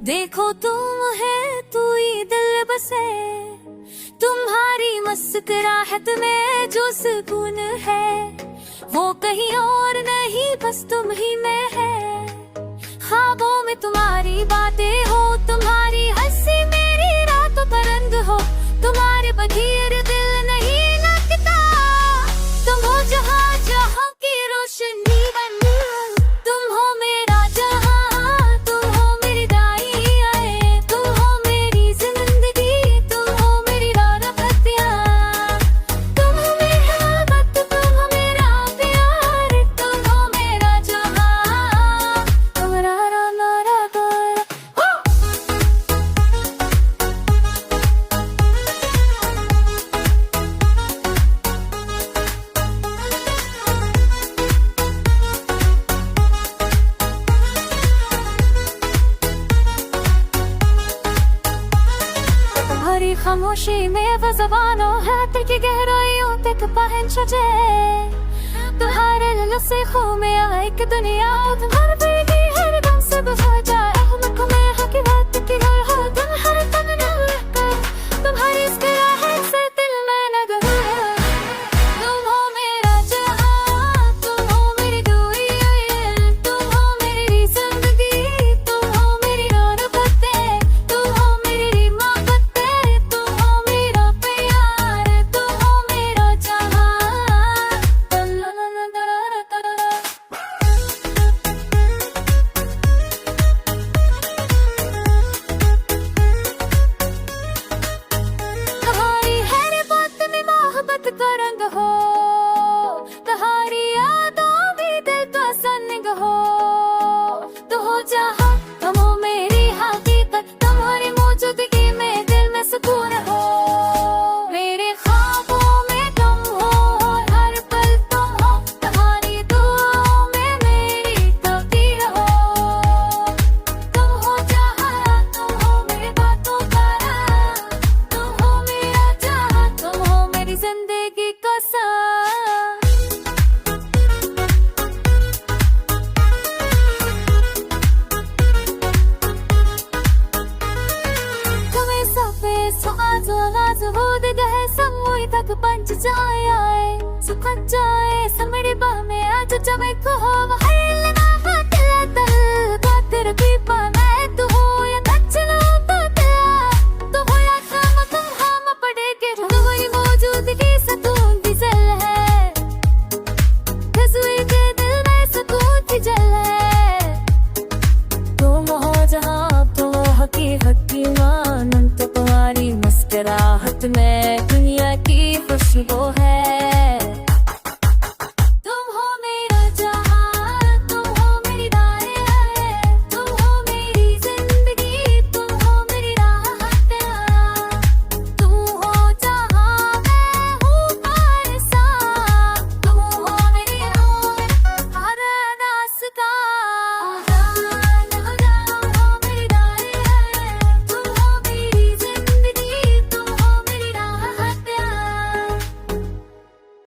देखो तुम है तू ही दिल बसे, तुम्हारी मुस्कुराहट में जो सुकून है वो कहीं और नहीं बस तुम ही में है। ख्वाबों में तुम्हारी बातें हो, तुम्हारी हंसी मेरी रातों का रंग हो, तुम्हारे बगैर दिल नहीं लगता। तुम हो जहाँ जहाँ की रोशनी बन, तुम हो मेरा जहाँ, तुम हो मेरी दाई, तुम हो मेरी जिंदगी, तुम हो मेरी राहतियाँ। तुम हो मेरा वक्त, तुम हो मेरा प्यार, तुम हो मेरा जहाँ, तुम्हारा मेरा घर। तुम्हारी खामोशी में वो ज़बानों है दिल की गहराइयों तक पहुंच जाए। तुम्हारे लफ्ज़ों खो में आए कि दुनिया तुम्हारे बेगी हर दम से बसा जाए। अहमद में हकी बात की हर हो, तुम हर दम न रहकर, तुम्हारी इस राहत से दिल में लगा। तुम हो मेरा जहाँ, तुम हो मेरी दुआ, तुम हो मेरी जिंदगी, तुम हो मेरी राहतें, तुम हो मेरी मोहब्बतें, तुम हो मेरा प्यार, तुम हो मेरा जहाँ। तुम्हारी हर बात में मोहब्बत का रंग हो, तुम्हारी यादों में दिल का संग हो। तो हो जहाँ, तुम हो मेरी हकीकत, तुम्हारी मौजूदगी में दिल में सुकून हो। मेरे ख्वाबों में तुम हो और हर पल तुम हो, तुम्हारी दुआओं में मेरी तकदीर हो। तुम हो जहाँ, तुम हो मेरी बातों का राज, तुम हो मेरा जहाँ, तुम हो मेरी जिंदगी का साथ। तुम्हें सफेद सुहास आगाज हो गए समूह तक पंच जाए, सुख जाए समड़ी बाह में आज जब एक हो